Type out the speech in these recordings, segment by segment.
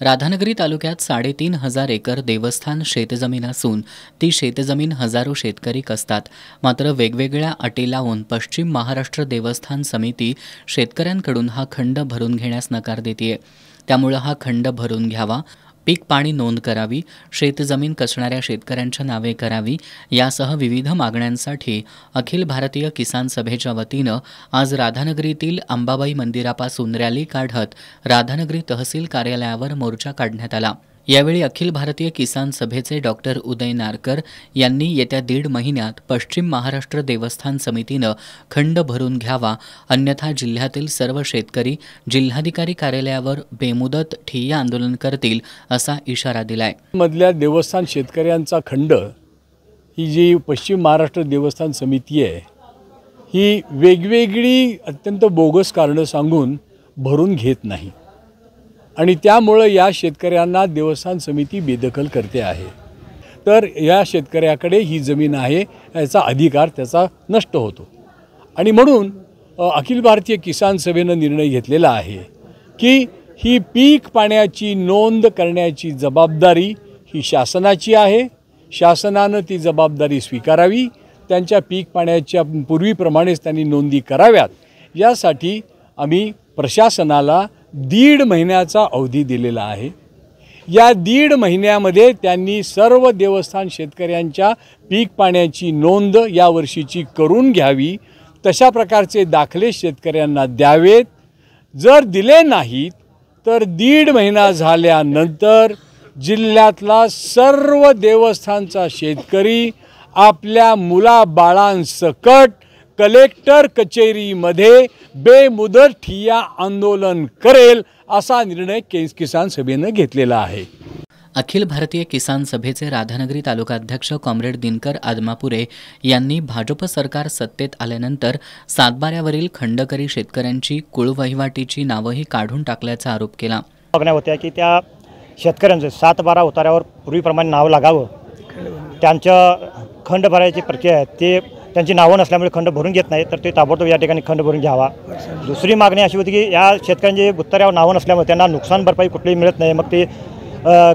राधानगरी तालुक्यात 3,500 एकर देवस्थान शेतजमीन असून ती शेतजमीन हजारो शेतकरी कसतात. मात्र वेगवेगळ्या अटी लावून पश्चिम महाराष्ट्र देवस्थान समिती शेतकऱ्यांकडून हा खंड भरून घेण्यास नकार देते. त्यामुळे हा खंड भरून घ्यावा, पीक पाणी नोंद करावी, शेतजमीन कसणाऱ्या शेतकऱ्यांच्या नावे करावी यासह विविध मागण्यांसाठी अखिल भारतीय किसान सभेच्या वतीनं आज राधानगरीतील अंबाबाई मंदिरापासून रॅली काढत राधानगरी तहसील कार्यालयावर मोर्चा काढण्यात आला. यावेळी अखिल भारतीय किसान सभेचे डॉक्टर उदय नारकर यांनी येत्या 1.5 महिन्यात पश्चिम महाराष्ट्र देवस्थान समितीनं खंड भरून घ्यावा, अन्यथा जिल्ह्यातील सर्व शेतकरी जिल्हाधिकारी कार्यालयावर बेमुदत ठिय्या आंदोलन करतील असा इशारा दिलाय. मधल्या देवस्थान शेतकऱ्यांचा खंड ही जी पश्चिम महाराष्ट्र देवस्थान समिती आहे ही वेगवेगळी अत्यंत बोगस कारणं सांगून भरून घेत नाही आणि त्यामुळे या शेतकऱ्यांना देवस्थान समिती बेदखल करते आहे. तर या शेतकऱ्याकडे ही जमीन आहे याचा अधिकार त्याचा नष्ट होतो आणि म्हणून अखिल भारतीय किसान सभेनं निर्णय घेतलेला आहे की ही पीक पाण्याची नोंद करण्याची जबाबदारी ही शासनाची आहे. शासनानं ती जबाबदारी स्वीकारावी, त्यांच्या पीक पाण्याच्या पूर्वीप्रमाणेच त्यांनी नोंदी कराव्यात. यासाठी आम्ही प्रशासनाला 1.5 महिन्याचा अवधी दिलेला आहे. या 1.5 महिन्यामध्ये त्यांनी सर्व देवस्थान शेतकऱ्यांच्या पीक पाण्याची नोंद या वर्षीची करून घ्यावी. तशा प्रकारचे दाखले शेतकऱ्यांना द्यावेत. जर दिले नाहीत तर 1.5 महिना झाल्यानंतर जिल्ह्यातला सर्व देवस्थानचा शेतकरी आपल्या मुलाबाळांसकट कलेक्टर कचेरीमध्ये बेमुदत ठिय्या आंदोलन करेल असा निर्णय किसान सभेनं घेतलेला आहे. अखिल भारतीय किसान सभेचे राधानगरी तालुकाध्यक्ष कॉम्रेड दिनकर आदमापुरे यांनी भाजप सरकार सत्तेत आल्यानंतर सातबाऱ्यावरील खंडकरी शेतकऱ्यांची कुळवहिवाटीची नावंही काढून टाकल्याचा आरोप केला. मागण्या होत्या की त्या शेतकऱ्यांचं 7/12 उतार्यावर पूर्वीप्रमाणे नाव लागावं, त्यांच्या खंड भरायची प्रक्रिया आहे ते त्यांची नावं नसल्यामुळे खंड भरून घेत नाही, तर ते ताबडतोब या ठिकाणी खंड भरून घ्यावा. दुसरी मागणी अशी होती की या शेतकऱ्यांची उत्तरावर नावं नसल्यामुळे त्यांना नुकसान भरपाई कुठलीही मिळत नाही. मग ते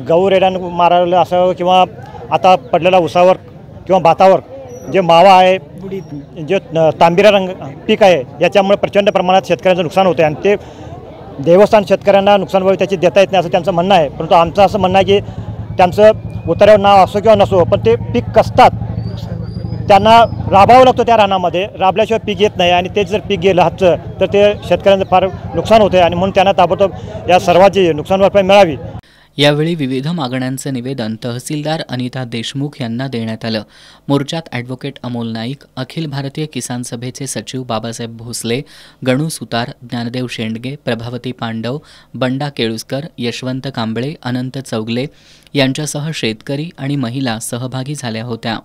गहू रेड्यानं मारलं असावं किंवा आता पडलेल्या उसावर किंवा भातावर जे मावा आहे, जे तांबिरा रंग पीक आहे याच्यामुळे प्रचंड प्रमाणात शेतकऱ्यांचं नुकसान होतं आणि ते देवस्थान शेतकऱ्यांना नुकसान भरपाई त्याची देता येत नाही असं त्यांचं म्हणणं आहे. परंतु आमचं असं म्हणणं आहे की त्यांचं उत्तरावर नाव असो किंवा नसो पण ते पीक कसतात, त्यांना राबावं लागतं त्या रानामध्ये, राबल्याशिवाय पीक येत नाही आणि तेच जर पीक गेलं हातचं तर ते शेतकऱ्यांचं फार नुकसान होते आणि म्हणून त्यांना ताबडतोब या सर्वांची नुकसान भरपाई मिळावी. यावेळी विविध मागण्यांचं निवेदन तहसीलदार अनिता देशमुख यांना देण्यात आलं. मोर्चात ॲडव्होकेट अमोल नाईक, अखिल भारतीय किसान सभेचे सचिव बाबासाहेब भोसले, गणू सुतार, ज्ञानदेव शेंडगे, प्रभावती पांडव, बंडा केळुसकर, यशवंत कांबळे, अनंत चौगले यांच्यासह शेतकरी आणि महिला सहभागी झाल्या होत्या.